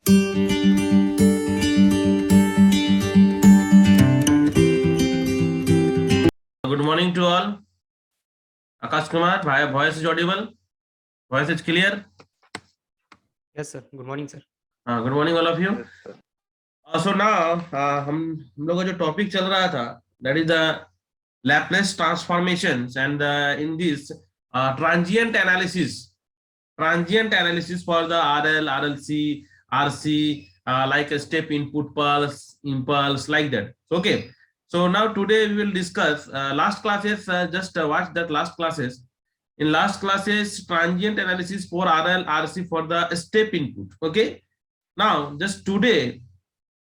Good morning to all. Akash Kumar, my voice is audible. Voice is clear. Yes, sir. Good morning, sir. Good morning, all of you. So now हम लोग का जो topic चल रहा था, that is the Laplace transformations, and in this transient analysis for the RL, RLC, RC, like a step input pulse, impulse, like that. Okay. So now today we will discuss last classes. Just watch that last classes. In last classes, transient analysis for RL, RC for the step input. Okay. Now just today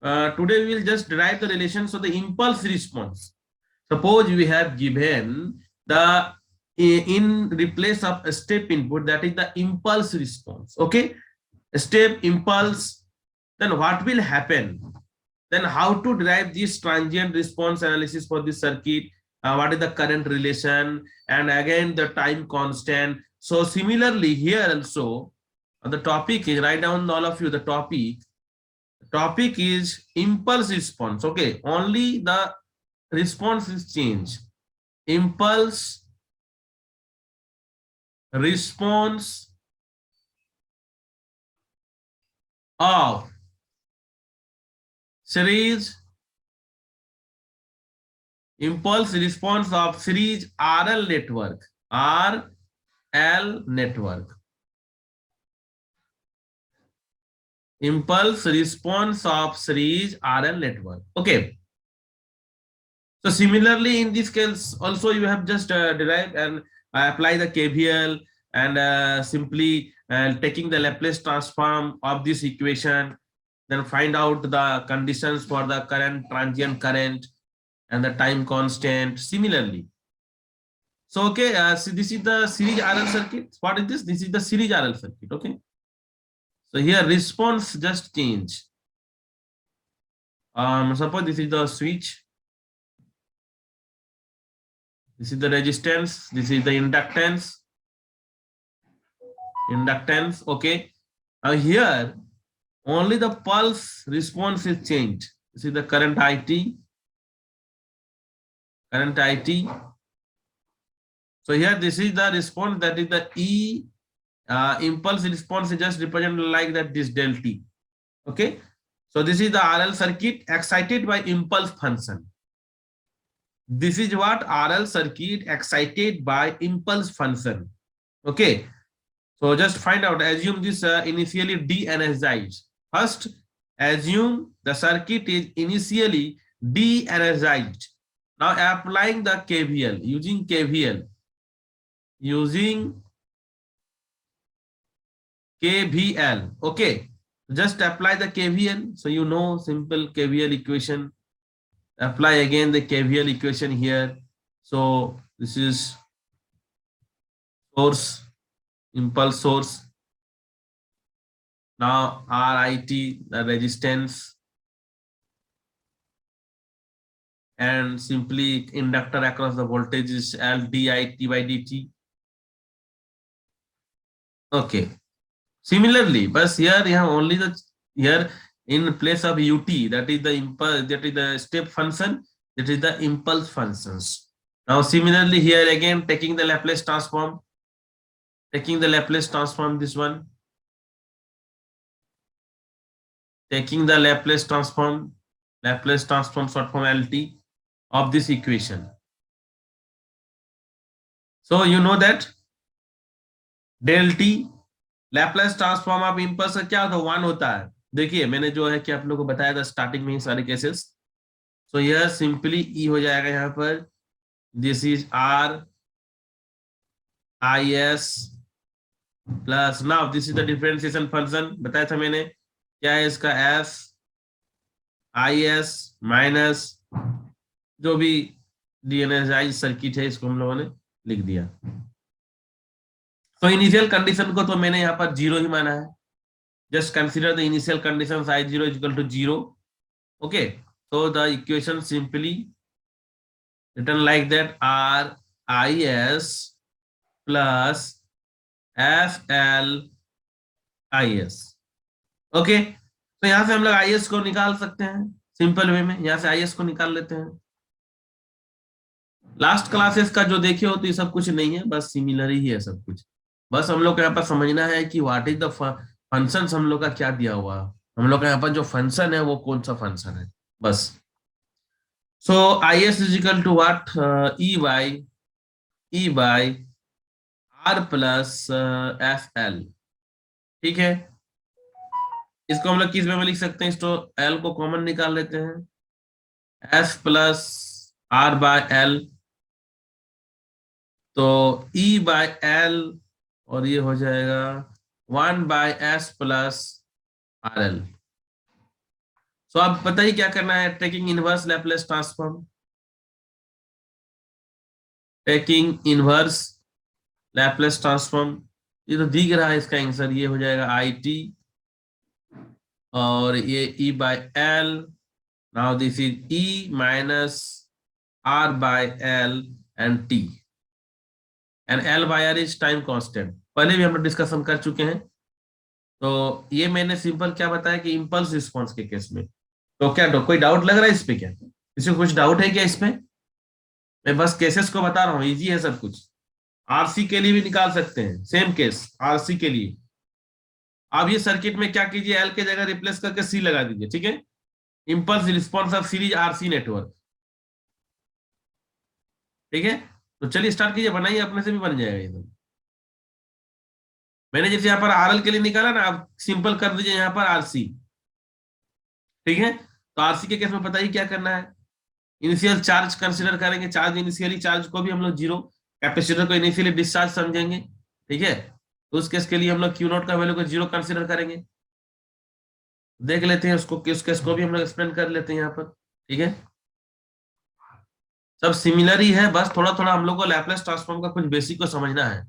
we will just derive the relations of the impulse response. Suppose we have given the in replace of a step input, that is the impulse response. Okay, step impulse, then what will happen? Then how to derive this transient response analysis for this circuit? What is the current relation, and again the time constant. So similarly here also the topic is, write down all of you the topic is impulse response. Okay, only the response is changed. Impulse response of series, impulse response of series RL network, RL network. Impulse response of series RL network. Okay. So similarly in this case also you have just derived and apply the KVL and simply taking the Laplace transform of this equation, then find out the conditions for the current, transient current, and the time constant similarly. So okay, so this is the series RL circuit. What is this? This is the series RL circuit. Okay. So here response just change. Suppose this is the switch. This is the resistance. This is the inductance. Okay. Here only the pulse response is changed. This is the current IT. So here this is the response, that is the E impulse response is just represented like that, this del T. Okay. So this is the RL circuit excited by impulse function. This is what RL circuit excited by impulse function. Okay. So just find out, assume this initially de-energized. First, assume the circuit is initially de-energized. Now applying the KVL, using KVL. Okay. Just apply the KVL. So you know simple KVL equation. Apply again the KVL equation here. So this is source, impulse source. Now RIT, the resistance, and simply inductor across the voltage is L dit by dt. Okay. Similarly, but here you have only the here in place of ut, that is the impulse, that is the step function, that is the impulse functions. Now similarly here again taking the Laplace transform, this one, taking the Laplace transform short form LT of this equation. So you know that del T Laplace transform of impulse का क्या होता है, 1 होता है. देखिए मैंने जो है कि आप लोगों को बताया था स्टार्टिंग में ही सारे केसेस. सो यह सिंपली ई हो जाएगा यहाँ पर. This is are I S plus, now this is the differentiation function, बताया था मैंने क्या है इसका, एस आई एस माइनस जो भी डीएनएसाइज सर्किट है इसको हम लोगों ने लिख दिया. तो इनिशियल कंडीशन को तो मैंने यहाँ पर 0 ही माना है. Just consider the initial condition I0 equal to 0. Okay, so the equation simply written like that, RIS plus FLIS. Okay, तो यहाँ से हम लोग IS को निकाल सकते हैं सिंपल वे में, यहाँ से IS को निकाल लेते हैं। लास्ट क्लासेस का जो देखे हो तो ये सब कुछ नहीं है, बस सिमिलर ही है सब कुछ। बस हम लोग को यहाँ पर समझना है कि व्हाट इज द फंक्शन, हम लोग का क्या दिया हुआ, हम लोग का यहाँ पर जो फंक्शन है वो कौन सा फंक्शन है, बस। So IS is equal to what, E by R plus FL, ठीक है। इसको हम लोग किस में लिख सकते हैं, इसको L को कॉमन निकाल लेते हैं, S plus R by L, तो E बाय L और ये हो जाएगा 1 by S plus RL। So आप बताइए क्या करना है, taking inverse Laplace transform, taking inverse Laplace transform, ये तो दिख रहा है इसका आंसर, ये हो जाएगा IT और ये E by L, now this is E minus R by L and T, and L by R is time constant, पहले भी हम लोग डिस्कशन कर चुके हैं। तो ये मैंने सिंपल क्या बताया कि इंपल्स रिस्पॉन्स के केस में, तो क्या कोई डाउट लग रहा है इस पे, क्या किसी को कुछ डाउट है क्या इस पे? मैं बस केसेस को बता रहा हूँ, इजी है सब कुछ। RC के लिए भी निकाल सकते हैं, सेम केस RC के लिए। आप ये सर्किट में क्या कीजिए, L के जगह रिप्लेस करके C लगा दीजिए, ठीक है। Impulse response of series RC network, ठीक है। तो चलिए स्टार्ट कीजिए, बनाइए, अपने से भी बन जाएगा ये। मैंने जैसे यहाँ पर RL के लिए निकाला ना, आप सिंपल कर दीजिए यहाँ पर RC, ठीक है। तो RC के केस में पता ही क्या करना है, इनिशियल चार्ज कंसीडर करेंगे, चार्ज इनिशियली चार्ज को भी हम लोग जीरो, कैपेसिटर को इनिशियली डिस्चार्ज समझेंगे, ठीक है। तो उस केस के लिए हम लोग Q नॉट का वैल्यू को जीरो कंसीडर करेंगे, देख लेते हैं उसको, किस केस को भी हम लोग एक्सप्लेन कर लेते हैं यहाँ पर, ठीक है। सब सिमिलर ही है, बस थोड़ा थोड़ा हम लोग को लैपलेस ट्रांसफॉर्म का कुछ बेसिक को समझना है,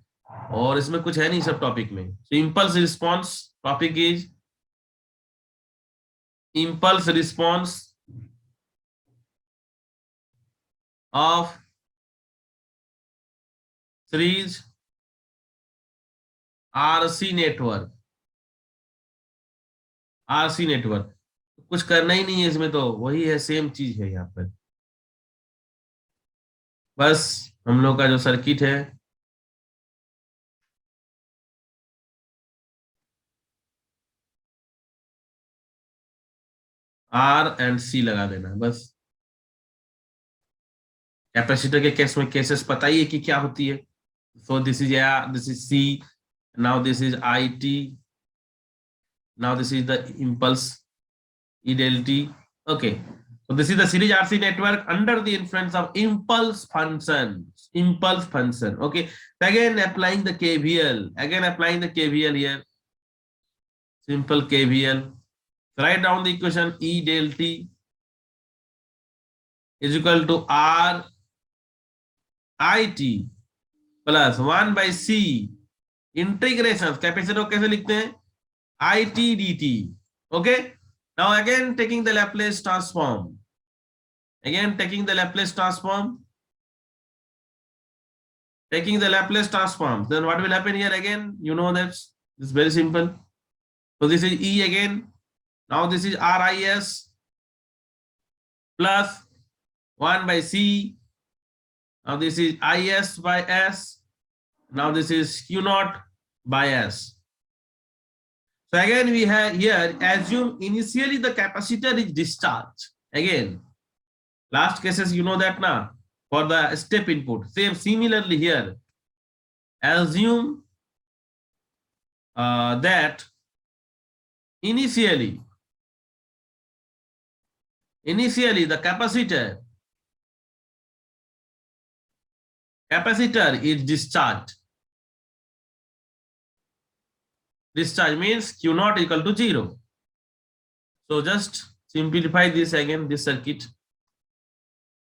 और इसमें कुछ है नहीं सब टॉपिक में। तो impulse response topic is impulse response of series RC network, RC network कुछ करना ही नहीं है इसमें, तो वही है, सेम चीज है यहाँ पर। बस हम लोग का जो सर्किट है, R एंड C लगा देना बस। कैपेसिटर के केस में केसेस पता ही है कि क्या होती है। सो this is this is C, now this is IT, now this is the impulse E del T, okay. So this is the series RC network under the influence of impulse function, okay. So again applying the KVL here, simple KVL. So write down the equation E del T is equal to R IT plus 1 by C integration, capacitor कैसे लिखते हैं, IT dt, okay. Now again taking the Laplace transform, then what will happen here again, you know that it's very simple. So this is E again, now this is RIS plus 1 by C, now this is IS by S, now this is Q naught by S. So again we have here, assume initially the capacitor is discharged. Again, last cases you know that now, for the step input, similarly here, assume that initially the capacitor is discharged. Discharge means Q naught equal to 0. So just simplify this again, this circuit.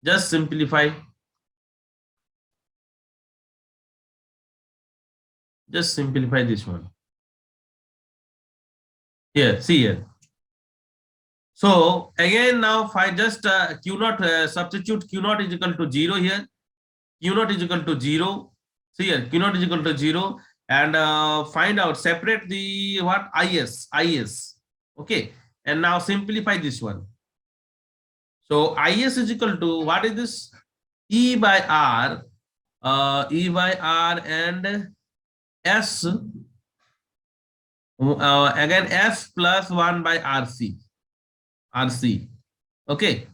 Just simplify. Just simplify this one. Here, see here. So again now if I just Q naught, substitute Q naught is equal to 0 here. Q naught is equal to 0. See here, Q naught is equal to 0. And find out, separate the what, IS, okay. and now simplify this one. So is equal to, what is this? E by R, and S, again S plus 1 by RC. Okay.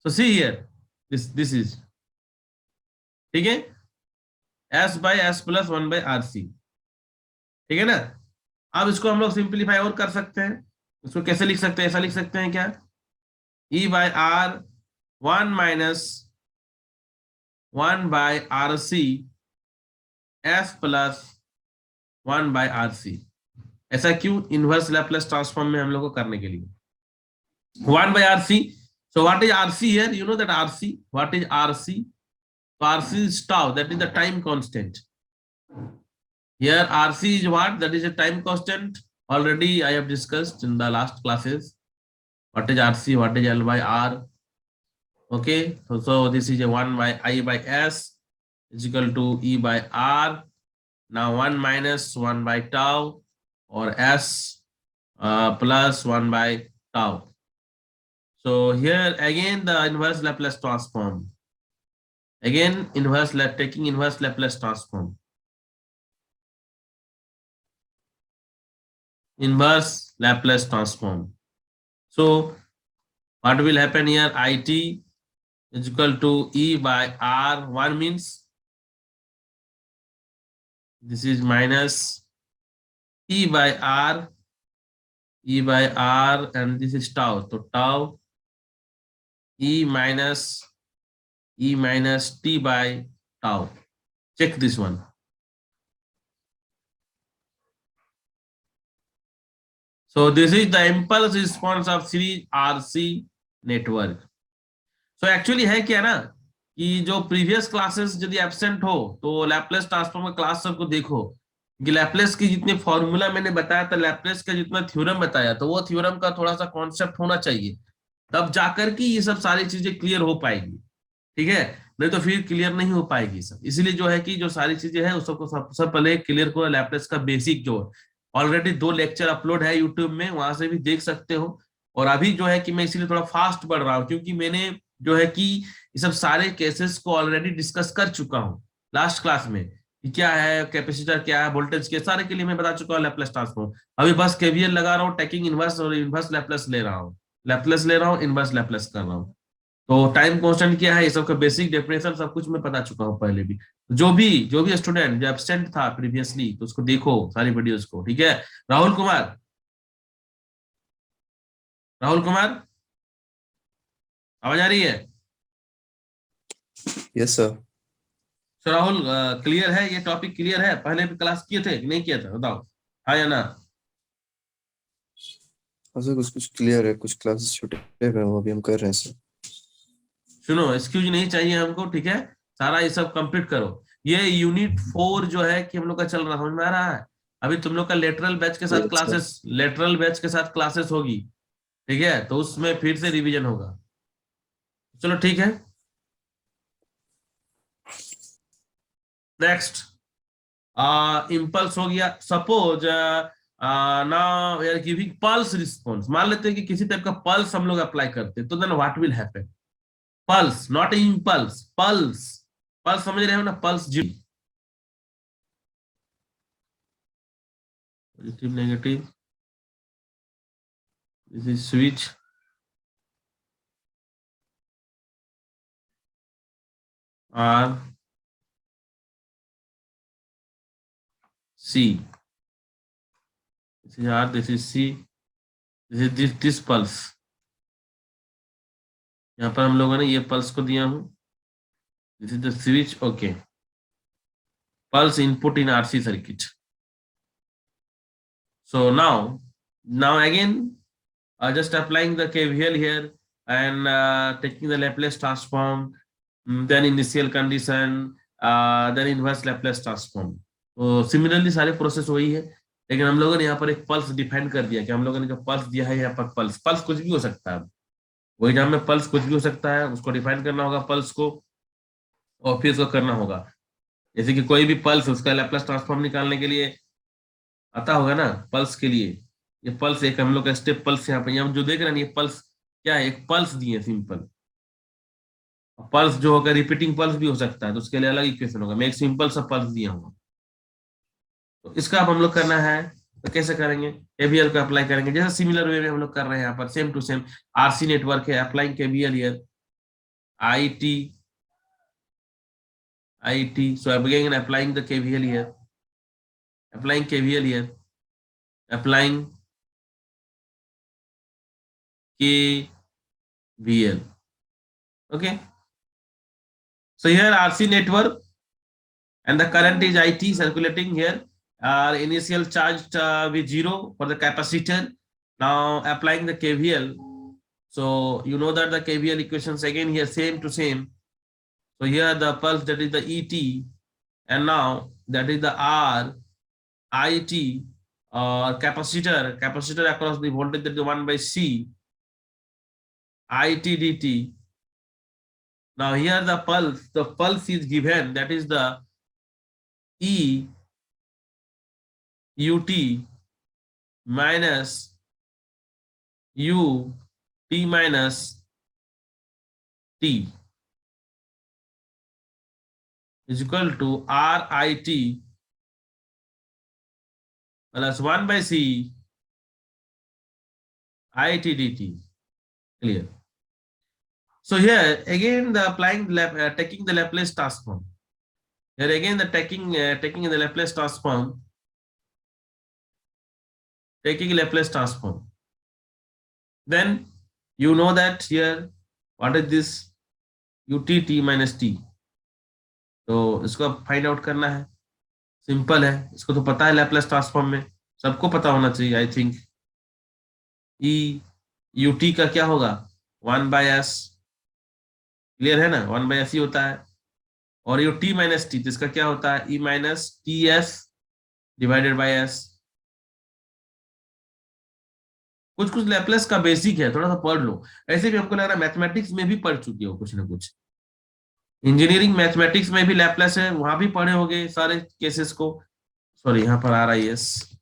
So see here, this is, ठीक है, S by S plus 1 by RC, ठीक है ना। अब इसको हम लोग simplify और कर सकते हैं। इसको कैसे लिख सकते हैं? ऐसा लिख सकते हैं क्या? E by R 1 minus 1 by RC S plus 1 by RC। ऐसा क्यों? इनवर्स लैपलेस ट्रांसफॉर्म में हम लोग को करने के लिए 1 by RC। So what is RC here? You know that RC. What is RC? So RC is tau. That is the time constant. Here RC is what? That is a time constant. Already I have discussed in the last classes. What is RC? What is L by R? Okay. So this is a 1 by I by S is equal to E by R. Now 1 minus 1 by tau, or S plus 1 by tau. So here again the inverse Laplace transform. Again taking inverse Laplace transform. Inverse Laplace transform. So what will happen here? IT is equal to E by R. 1 means this is minus E by R, and this is tau. So tau E minus T by tau. Check this one. So this is the impulse response of series RC network. So actually है क्या ना कि जो previous classes यदि absent हो तो Laplace transform का class सबको देखो कि लैपलेस की जितने फॉर्मूला मैंने बताया था, लैपलेस का जितना थ्योरम बताया, तो वो थ्योरम का थोड़ा सा कॉन्सेप्ट होना चाहिए, तब जाकर के ये सब सारी चीजें क्लियर हो पाएगी, ठीक है। नहीं तो फिर क्लियर नहीं हो पाएगी सब। इसलिए जो है कि जो सारी चीजें हैं उसको सब पहले क्लियर करो। लैपलेस का बेसिक जो ऑलरेडी 2 लेक्चर अपलोड है यूट्यूब में, वहां से भी देख सकते हो। और अभी जो है कि मैं इसीलिए थोड़ा फास्ट बढ़ रहा हूँ क्योंकि मैंने जो है कि ये सब सारे केसेस को ऑलरेडी डिस्कस कर चुका हूँ लास्ट क्लास में कि क्या है कैपेसिटर, क्या है वोल्टेज, के सारे के लिए मैं बता चुका हूँ लैपलेस ट्रांसफॉर्म। अभी बस केवीएल लगा रहा हूँ, टेकिंग इनवर्स और इनवर्स लैपलेस ले रहा हूँ, इनवर्स लैपलेस कर रहा हूँ। तो टाइम कांस्टेंट क्या है, ये सब का बेसिक डेफिनेशन सब कुछ मैं बता चुका हूँ पहले भी। जो भी स्टूडेंट जो एब्सेंट था प्रीवियसली तो उसको देखो सारी वीडियोस को, ठीक है। राहुल कुमार आवाज आ रही है? Yes sir. So Rahul clear है? ये टॉपिक क्लियर है? पहले भी क्लास किए थे कि नहीं किया था, बताओ हाँ या ना। सर कुछ क्लियर है, कुछ क्लासेस छूटे हुए हैं, अभी हम कर रहे हैं सर। सुनो, एक्सक्यूज नहीं चाहिए हमको, ठीक है। सारा ये सब कंप्लीट करो। ये यूनिट 4 जो है कि हम लोग का चल रहा, समझ में आ रहा है? अभी तुम लोग का लेटरल बैच के साथ क्लासेस होगी, ठीक है, तो उसमें फिर से रिवीजन होगा। चलो ठीक है। नेक्स्ट इंपल्स हो गया। Suppose now we are giving pulse response. मान लेते हैं कि किसी टाइप का पल्स हम लोग अप्लाई करते हैं, तो then what will happen? Pulse, not impulse, pulse समझ रहे हो ना? पल्स जी, positive negative, this is switch, R C, this is R, this is C, this is this pulse। यहाँ पर हम लोगों ने ये पल्स को दिया हूं, this is the switch, okay. Pulse input in RC circuit. So now again just applying the KVL here and taking the Laplace transform, then initial condition, then inverse Laplace transform। तो similarly सारे process वही है, लेकिन हम लोगों ने यहाँ पर एक पल्स डिफाइन कर दिया कि हम लोगों ने जो पल्स दिया है यहाँ पर पल्स कुछ भी हो सकता है। वही एग्जाम में पल्स कुछ भी हो सकता है, उसको डिफाइन करना होगा पल्स को, और फिर उसको करना होगा। जैसे कि कोई भी पल्स, उसका लैप्लास ट्रांसफॉर्म निकालने के लिए आता होगा ना, पल्स के लिए ये पल्स एक हम लोग का स्टेप पल्स यहाँ पे हम जो देख रहे हैं ये पल्स क्या है, एक पल्स दिए सिंपल। पल्स जो होगा रिपीटिंग पल्स भी हो सकता है, तो उसके लिए अलग इक्वेशन होगा। मैं एक सिंपल सा पल्स दिया हूँ, तो इसका अब हम लोग करना है तो कैसे करेंगे, केवीएल को अप्लाई करेंगे जैसे सिमिलर वे में हम लोग कर रहे हैं यहाँ पर, same to same. RC network है, applying KVL here, IT IT. So again applying the KVL here, applying KVL here, applying KVL. Okay. So here RC network and the current is IT circulating here. Initial charge with 0 for the capacitor. Now applying the KVL. So you know that the KVL equations again here same to same. So here the pulse, that is the ET, and now that is the R IT, or capacitor across the voltage, that is 1 by C IT dt. Now here the pulse is given, that is the E ut minus u t minus t is equal to RIT plus 1 by C IT dt. Clear? So here again the applying taking the Laplace transform. Here again the taking the Laplace transform, taking Laplace transform. Then you know that here what is this ut t minus t. तो इसको find out करना है, simple है, इसको तो पता है Laplace transform में, सबको पता होना चाहिए I think. E U T का क्या होगा 1 बाय एस, क्लियर है ना, 1 बाय एस ही होता है। और यू टी माइनस टी, तो इसका क्या होता है E minus T S divided by S. कुछ कुछ लैप्लेस का बेसिक है, थोड़ा सा पढ़ लो, ऐसे भी हमको लग रहा है मैथमेटिक्स में भी पढ़ चुके हो कुछ ना कुछ। इंजीनियरिंग मैथमेटिक्स में भी लैप्लेस है, वहां भी पढ़े होंगे सारे केसेस को। सॉरी यहाँ पर आ रहा है यस।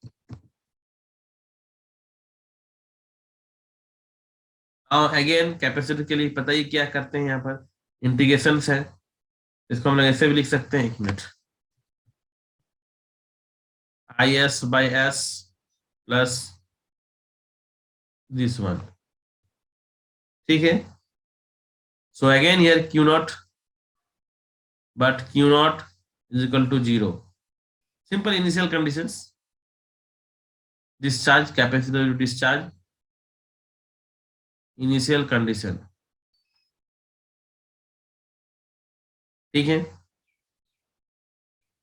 अगेन कैपेसिटर के लिए पता ही क्या करते हैं, यहाँ पर इंटीग्रेशन है, इसको हम लोग ऐसे भी लिख सकते हैं, एक minute, I S by S plus this one, ठीक है। So again here Q not, but Q naught is equal to 0. Simple initial conditions. Discharge, capacitor to discharge. Initial condition. ठीक है।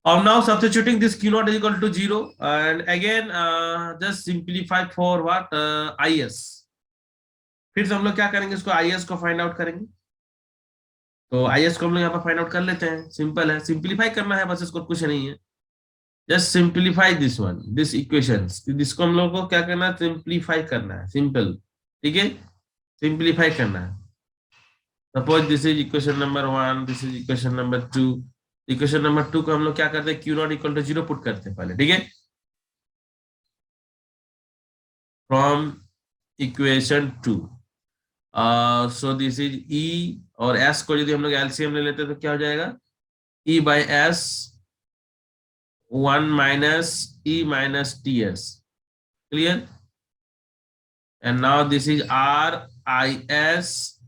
और now substituting this Q naught is equal to 0 and again just simplify for what IS. फिर से हम लोग क्या करेंगे, इसको IS को फाइंड आउट करेंगे। तो IS को हम लोग यहाँ पर फाइंड आउट कर लेते हैं, सिंपल है, सिंप्लीफाई करना है बस, इसको कुछ नहीं है, just simplify this one, this equations, इसको हम लोग को क्या करना है, सिंप्लीफाई करना है, सिंपल, ठीक है, सिंप्लीफाई करना है। Suppose this is equation number 1, this is equation number 2। Equation number 2 को हम लोग क्या करते हैं, Q not equal to 0 put करते हैं पहले, ठीक है। From equation 2 so this is E और एस को यदि हम लोग एलसीएम ले लेते हैं तो क्या हो जाएगा, ई by S 1 minus E minus TS, clear? And now this is RIS,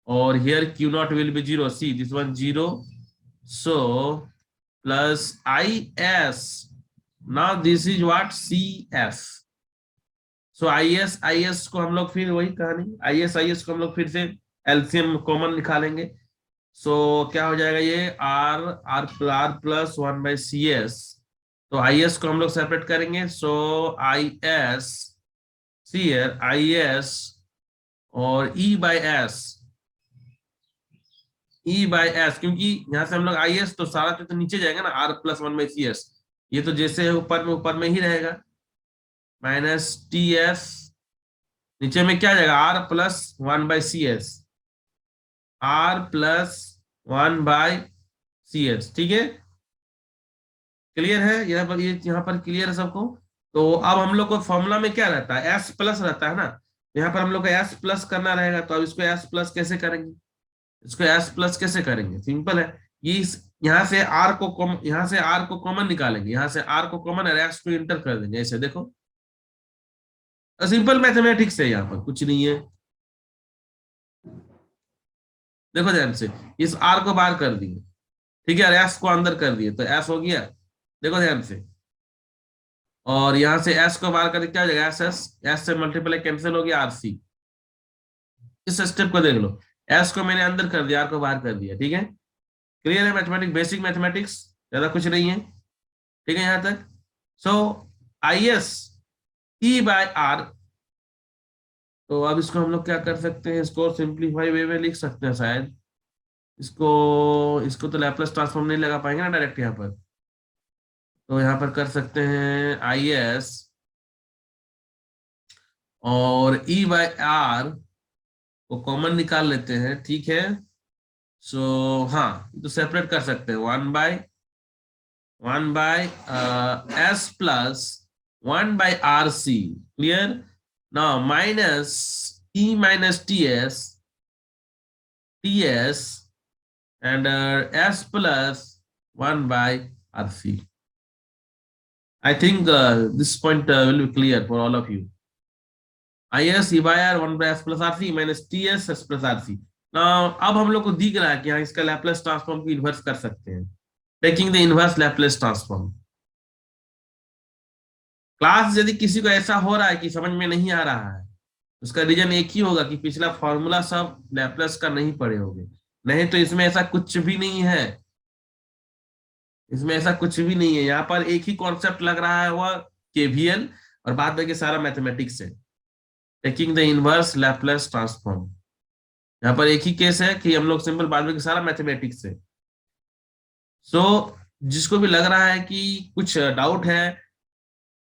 or here Q naught will be 0. See this one 0, so plus IS. Now this is what CS. So IS को हम लोग फिर वही कहानी, IS को हम लोग फिर से एलसीएम कॉमन निकालेंगे। सो क्या हो जाएगा ये R प्लस 1 बाई CS। तो IS को हम लोग सेपरेट करेंगे, सो IS IS और E बाई एस, क्योंकि यहां से हम लोग IS तो सारा तो नीचे जाएगा ना, R प्लस 1 बाई CS, ये तो जैसे है ऊपर में ही रहेगा, माइनस TS, नीचे में क्या जाएगा R plus 1 by CS, R plus 1 by CS, ठीक है, क्लियर है यहाँ पर, ये यहाँ पर क्लियर है सबको। तो अब हम लोग को फॉर्मूला में क्या रहता है, एस प्लस रहता है ना, यहाँ पर हम लोग को एस प्लस करना रहेगा। तो अब इसको एस प्लस कैसे करेंगे, इसको एस प्लस कैसे करेंगे, सिंपल है। ये यहाँ से आर को यहाँ से आर को कॉमन निकालेंगे, यहाँ से आर को कॉमन और एस को इंटर कर देंगे, ऐसे देखो सिंपल मैथमेटिक्स है, यहाँ पर कुछ नहीं है। देखो ध्यान से, इस आर को बाहर कर दिए, ठीक है, और एस को अंदर कर दिए, तो एस हो गया। देखो ध्यान से, और यहां से एस को बाहर करके क्या हो जाएगा, एस से मल्टीप्लाई कैंसिल हो गया, आरसी। इस स्टेप को देख लो, एस को मैंने अंदर कर दिया, आर को बाहर कर दिया, ठीक है। क्लियर है मैथमेटिक्स, बेसिक मैथमेटिक्स, ज्यादा कुछ नहीं है, ठीक है यहां तक। So I S E by R, तो अब इसको हम लोग क्या कर सकते हैं, इसको सिंप्लीफाई वे में लिख सकते हैं शायद। इसको इसको तो लैपलेस ट्रांसफॉर्म नहीं लगा पाएंगे ना डायरेक्ट यहाँ पर, तो यहाँ पर कर सकते हैं आई एस और ई बाय आर को कॉमन निकाल लेते हैं, ठीक है। सो हाँ, तो सेपरेट कर सकते हैं, one by S plus one by R C, clear. Now minus E minus T S and S plus one by R C. I think this point will be clear for all of you. IS E by R 1 by S plus RC minus TS S plus RC. Now, अब हम लोग को दिख रहा है कि हाँ इसका लैपलेस ट्रांसफॉर्म को इन्वर्स कर सकते हैं, taking the inverse Laplace transform. Class यदि किसी को ऐसा हो रहा है कि समझ में नहीं आ रहा है, उसका रीजन एक ही होगा कि पिछला फॉर्मूला सब लैपलेस का नहीं पढ़े होंगे, नहीं तो इसमें ऐसा कुछ भी नहीं है, इसमें ऐसा कुछ भी नहीं है। यहाँ पर एक ही कॉन्सेप्ट लग रहा है, वह केवीएल, और बाद में सारा मैथमेटिक्स है, taking the inverse Laplace transform. यहाँ पर एक ही केस है कि हम लोग सिंपल, बाद में सारा मैथमेटिक्स है। सो जिसको भी लग रहा है कि कुछ डाउट है,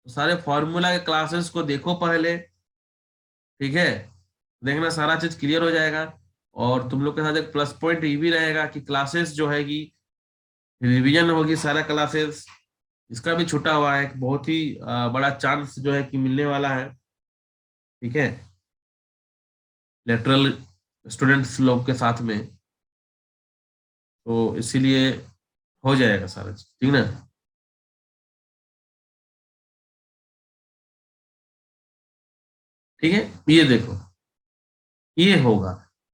तो सारे फॉर्मूला के क्लासेस को देखो पहले, ठीक है, देखना सारा चीज क्लियर हो जाएगा। और तुम लोग के साथ एक प्लस पॉइंट ये भी रहेगा कि क्लासेस जो है कि रिवीजन होगी सारा क्लासेस, इसका भी छूटा हुआ है, एक बहुत ही बड़ा चांस जो है कि मिलने वाला है, ठीक है, लेटरल स्टूडेंट्स लोग के साथ में, तो इसीलिए हो जाएगा सारा चीज, ठीक ना। ठीक है, ये देखो ये होगा।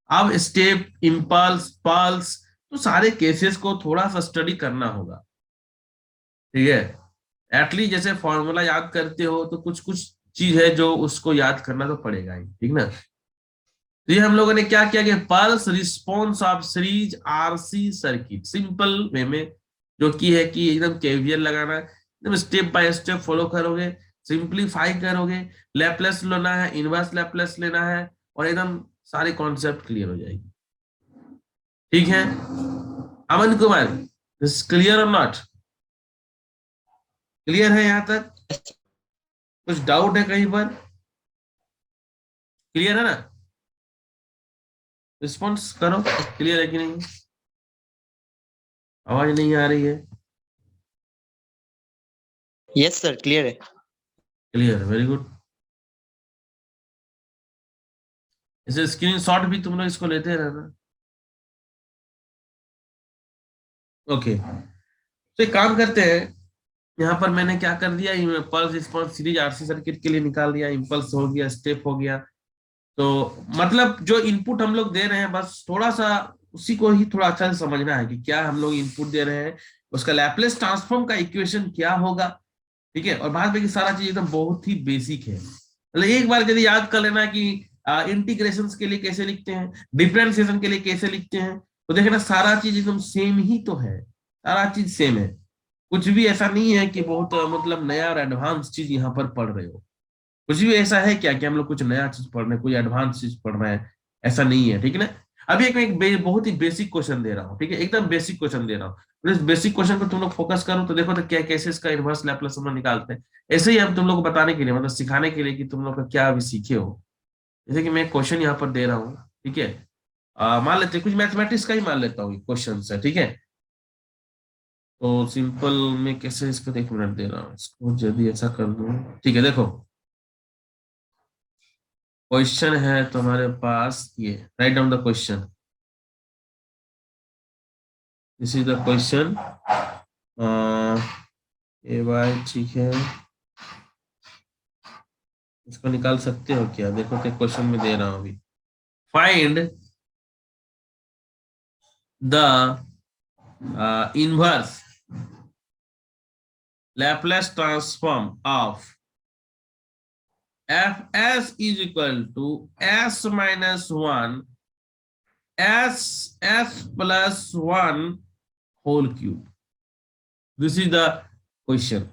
अब स्टेप, इम्पल्स, पल्स, तो सारे केसेस को थोड़ा सा स्टडी करना होगा, ठीक है। एटलीस्ट जैसे फॉर्मूला याद करते हो तो कुछ कुछ चीज है जो उसको याद करना तो पड़ेगा ही, ठीक ना। तो ये हम लोगों ने क्या किया कि pulse response of series RC circuit, simple way में जो की है कि एकदम केवीएल लगाना है, एकदम स्टेप बाय स्टेप फॉलो करोगे, सिंप्लीफाई करोगे, लैपलेस लेना है, इनवर्स लैपलेस लेना है, और एकदम सारे कॉन्सेप्ट क्लियर हो जाएगी, ठीक है। अमन कुमार, दिस क्लियर और नॉट क्लियर है यहाँ तक, कुछ डाउट है कहीं पर, क्लियर है ना, रिस्पॉन्स करो, क्लियर है कि नहीं, आवाज नहीं आ रही है, यस सर क्लियर है। Clear, very good. इसे स्क्रीनशॉट भी तुम लोग इसको लेते रहना, ओके। तो एक काम करते हैं, यहाँ पर मैंने क्या कर दिया, pulse response series RC circuit के लिए निकाल दिया, इम्पल्स हो गया, स्टेप हो गया। तो मतलब जो इनपुट हम लोग दे रहे हैं, बस थोड़ा सा उसी को ही थोड़ा अच्छा से समझना है कि क्या हम लोग इनपुट दे रहे हैं, उसका लैपलेस ट्रांसफॉर्म का इक्वेशन क्या होगा, ठीक है। और बाद में की सारा चीज एकदम बहुत ही बेसिक है, मतलब एक बार यदि याद कर लेना कि इंटीग्रेशन के लिए कैसे लिखते हैं, डिफरेंशिएशन के लिए कैसे लिखते हैं, तो देखना सारा चीज एकदम सेम ही तो है, सारा चीज सेम है, कुछ भी ऐसा नहीं है कि बहुत मतलब नया और एडवांस चीज यहाँ पर पढ़ रहे हो। कुछ भी ऐसा है क्या कि हम लोग कुछ नया चीज पढ़ रहे हैं, कोई एडवांस चीज पढ़ रहे हैं, ऐसा नहीं है, ठीक है ना। अभी एक बहुत ही बेसिक क्वेश्चन दे रहा हूँ, ठीक है, एकदम बेसिक क्वेश्चन दे रहा हूँ। इस बेसिक क्वेश्चन को तुम लोग फोकस करो तो देखो तो क्या कैसे इसका इनवर्स लैपलेस हम लोग निकालते हैं। ऐसे ही हम तुम लोग को बताने के लिए, मतलब सिखाने के लिए कि तुम लोग का क्या अभी सीखे हो। जैसे कि मैं क्वेश्चन यहाँ पर दे रहा हूँ, ठीक है, मान लेते कुछ मैथमेटिक्स का ही मान लेता हूँ क्वेश्चन है, ठीक है। तो सिंपल में कैसे इसको 1 मिनट दे रहा हूँ इसको, यदि ऐसा कर दूं, ठीक है। देखो क्वेश्चन है तुम्हारे पास, ये write down the question. This is the question. A Y, ठीक है, इसको निकाल सकते हो क्या? देखो क्या क्वेश्चन में दे रहा हूँ अभी। Find the inverse Laplace transform of Fs is equal to s minus 1 s plus 1 whole cube. This is the question.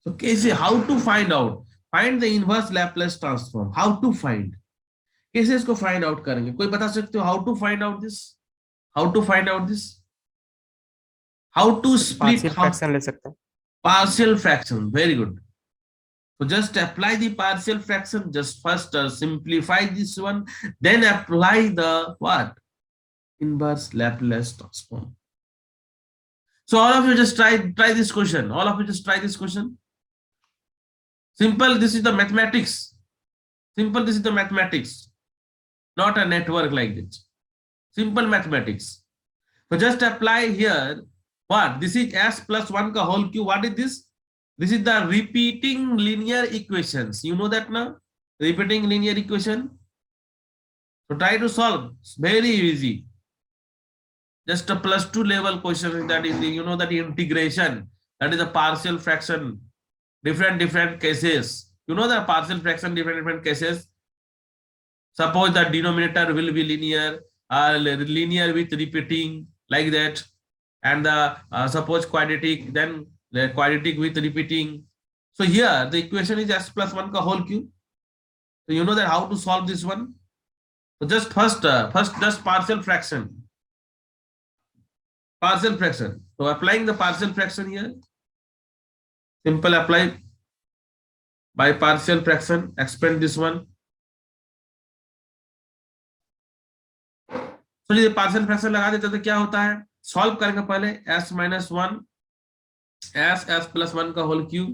So कैसे, how to find out? Find the inverse Laplace transform. How to find? कैसे इसको find out करेंगे? कोई बता सकते हो how to find out this? How to find out this? How to split? Partial How? Fraction ले सकते हैं। Partial fraction. Very good. So just apply the partial fraction. Just first simplify this one, then apply the what? Inverse Laplace transform. So all of you just try this question. All of you just try this question. Simple. This is the mathematics. Simple. This is the mathematics, not a network like this. Simple mathematics. So just apply here. What? This is s plus 1 ka whole cube. What is this? This is the repeating linear equations. You know that now? Repeating linear equation. So try to solve. It's very easy. Just a +2 level question, that is the, you know, that integration. That is a partial fraction. Different cases. You know the partial fraction, different cases. Suppose the denominator will be linear, linear with repeating, like that. And the suppose quadratic, then the quadratic with repeating. So here the equation is s plus 1 ka whole cube. So you know that how to solve this one. So just first just partial fraction. Partial fraction. So applying the partial fraction here. Simple apply by partial fraction. Expand this one. तो ये partial fraction लगा देते तो क्या होता है, solve करेंगे पहले s माइनस 1 s प्लस 1 का होल क्यूब।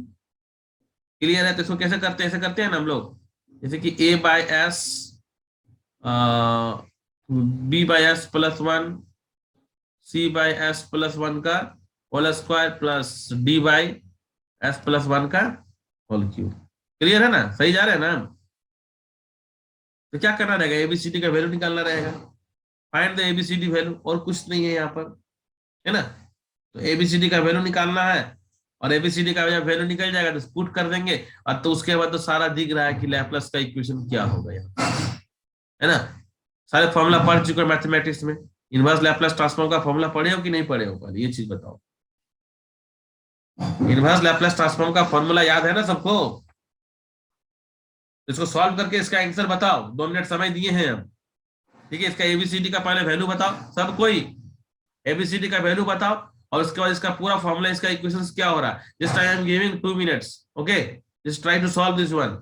क्लियर है? तो इसको कैसे करते हैं, ऐसे करते हैं ना हम लोग, जैसे कि a by S b by S plus 1 c by S plus 1 का whole square plus d by S plus 1 का होल क्यूब। क्लियर है ना? सही जा रहे हैं ना? तो क्या करना रहेगा, एबीसीडी का वैल्यू निकालना रहेगा। फाइंड द एबीसीडी वैल्यू, और कुछ नहीं है यहाँ पर, है ना? तो एबीसीडी का वैल्यू निकालना है, और एबीसीडी का जब वैल्यू निकल जाएगा तो पुट कर देंगे, और तो उसके बाद तो सारा दिख रहा है कि लैपलास का इक्वेशन क्या होगा यहाँ, है ना? सारे फॉर्मूला पढ़ चुके मैथमेटिक्स में। इनवर्स लैपलास ट्रांसफॉर्म का फॉर्मूला पढ़े हो कि नहीं पढ़े हो? पहले ये चीज बताओ। इनवर्स लैपलास ट्रांसफॉर्म का फॉर्मूला याद है ना सबको? इसको सॉल्व करके इसका आंसर बताओ। 2 मिनट समय दिए हैं हम, ठीक है? इसका एबीसीडी का पहले वैल्यू बताओ सब कोई, एबीसीडी का वैल्यू बताओ, और उसके बाद इसका पूरा फॉर्मूला, इसका इक्वेशंस क्या हो रहा है। Just I am giving 2 minutes, okay? Just try to solve this one.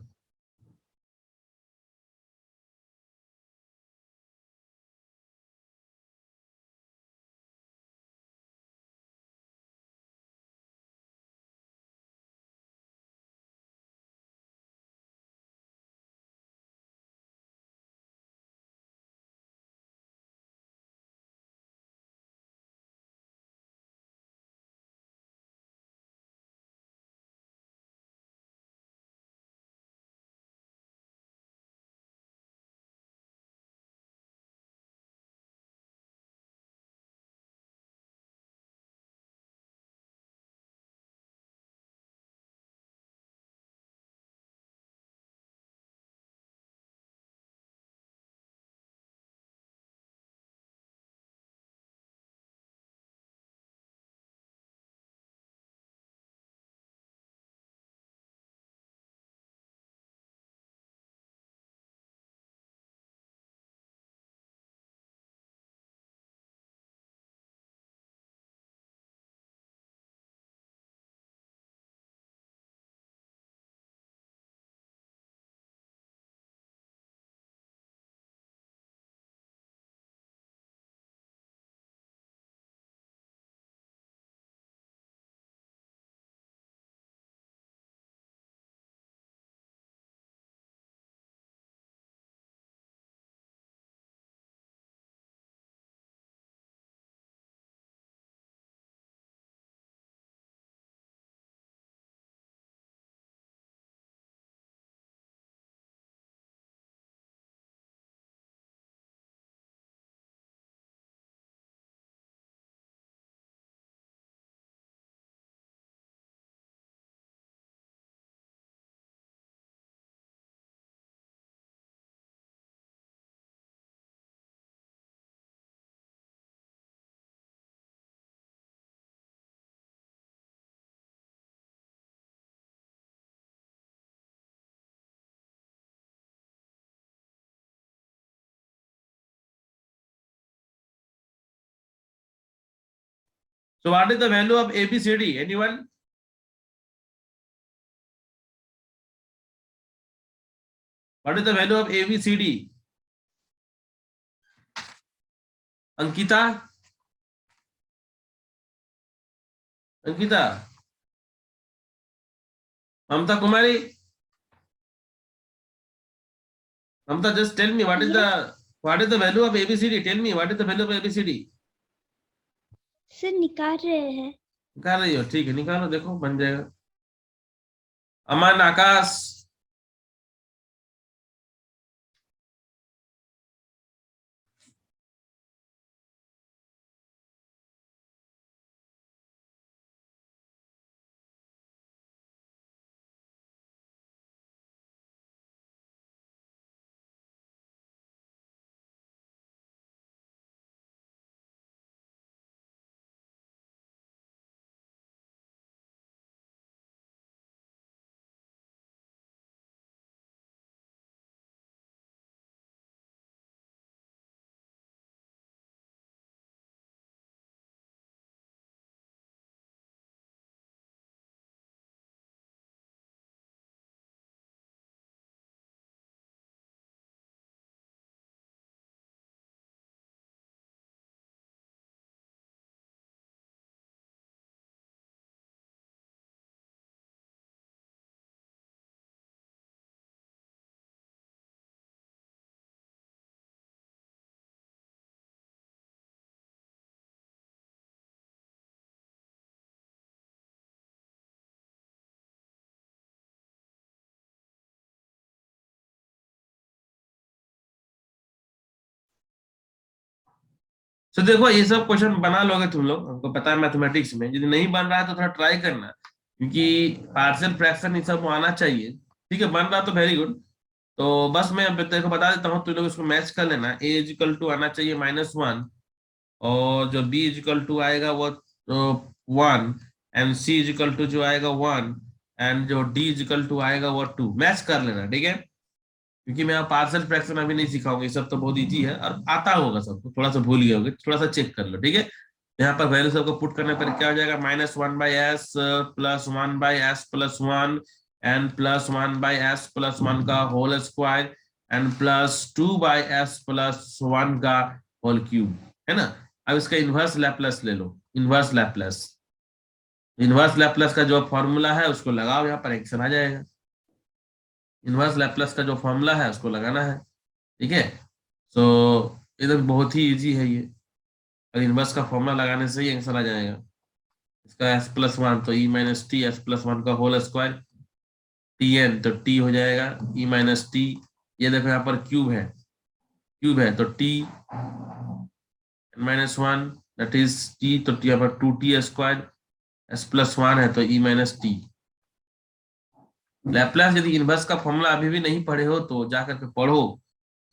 So what is the value of ABCD? Anyone? What is the value of ABCD? Ankita? Ankita? Mamta Kumari? Mamta, just tell me what is the value of ABCD? Tell me what is the value of ABCD? Sir निकाल रहे हैं। निकाल रही हो? ठीक है, निकालो, देखो बन जाएगा। अमन, आकाश? तो देखो ये सब क्वेश्चन बना लोगे तुम लोग, हमको पता है मैथमेटिक्स में। यदि नहीं बन रहा है तो थोड़ा ट्राई करना, क्योंकि पार्शियल फ्रैक्शन ये सब आना चाहिए। ठीक है, बन रहा तो वेरी गुड। तो बस मैं देखो बता देता हूँ, तुम लोग इसको मैच कर लेना। ए इज इक्वल टू आना चाहिए -1, और जो बी इज इक्वल टू आएगा वो 1, and C is equal to जो आएगा 1, एंड जो डी इज इक्वल टू आएगा वो 2। मैच कर लेना, ठीक है, क्योंकि मैं पार्शियल फ्रैक्शन अभी नहीं सिखाऊंगा। ये सब तो बहुत इजी है और आता होगा सबको, थोड़ा सा भूल गए होगे, थोड़ा सा चेक कर लो, ठीक है। यहाँ पर वैल्यू सबको पुट करने पर क्या हो जाएगा, -1/s plus 1/s plus 1 and plus 1/s plus 1 का whole square and plus 2/s plus 1 का होल क्यूब, है ना। अब इसका इनवर्स लैप्लास ले लो। इनवर्स लैप्लास का जो फॉर्मूला है उसको लगाओ, यहाँ पर एक्शन आ जाएगा। इनवर्स लैप्लास का जो फॉर्मूला है उसको लगाना है, ठीक है। सो एकदम बहुत ही इजी है ये, और इनवर्स का फॉर्मूला लगाने से ही आंसर आ जाएगा। इसका s+1 तो e - t s+1 का होल स्क्वायर, tn तो t हो जाएगा e - t। ये देखो यहाँ पर क्यूब है तो t -1 दैट इज t, तो यहाँ पर 2t², s+1 है तो e - t। लैप्लास यदि इनवर्स का फॉर्मूला अभी भी नहीं पढ़े हो तो जाकर के पढ़ो,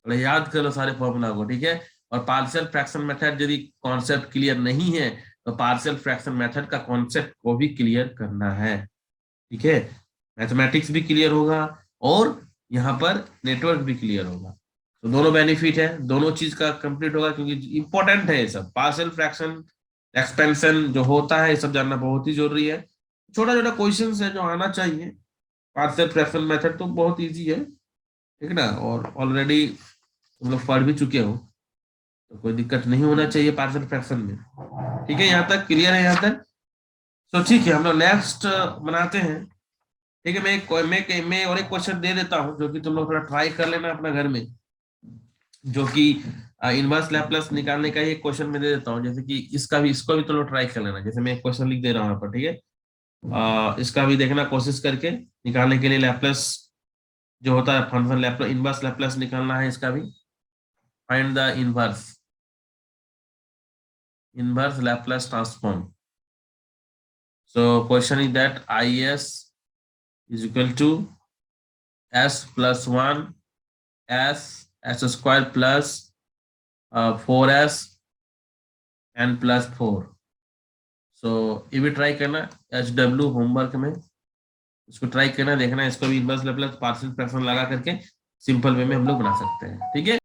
याद करो सारे फॉर्मूला को, ठीक है। और पार्शियल फ्रैक्शन मेथड यदि कॉन्सेप्ट क्लियर नहीं है तो पार्शियल फ्रैक्शन मेथड का कॉन्सेप्ट को भी क्लियर करना है, ठीक है। मैथमेटिक्स भी क्लियर होगा और यहाँ पर नेटवर्क भी क्लियर होगा, तो दोनों बेनिफिट है, दोनों चीज का कंप्लीट होगा, क्योंकि इंपॉर्टेंट है ये सब। पार्शियल फ्रैक्शन, एक्सपेंशन जो होता है ये सब जानना बहुत ही जरूरी है। छोटा छोटा क्वेश्चन है जो आना चाहिए। पार्शियल फ्रैक्शन मेथड तो बहुत इजी है, ठीक है ना, और ऑलरेडी तुम लोग पढ़ भी चुके हो, तो कोई दिक्कत नहीं होना चाहिए पार्शियल फ्रैक्शन में, ठीक है। यहाँ तक क्लियर है, यहाँ तक तो ठीक है। हम लोग नेक्स्ट बनाते हैं, ठीक है। मैं और एक क्वेश्चन दे देता हूँ जो कि तुम लोग थोड़ा ट्राई कर लेना अपना घर में, जो कि इनवर्स लैप्लास निकालने का ही एक क्वेश्चन मैं दे देता हूँ। जैसे कि इसको भी तुम लोग ट्राई कर लेना। जैसे मैं एक क्वेश्चन लिख दे रहा हूँ यहाँ पर, ठीक है। इसका भी देखना कोशिश करके, निकालने के लिए लैप्लास जो होता है फंक्शन लैप्लास, इनवर्स लैप्लास निकालना है इसका भी। Find the inverse Laplace transform. So question is that is is equal to s+1 s square plus 4s and plus 4। so ये भी ट्राई करना, HW होमवर्क में इसको ट्राई करना, देखना इसको भी इनवर्स लैप्लास पार्शियल फ्रैक्शन लगा करके सिंपल वे में हम लोग बना सकते हैं, ठीक है।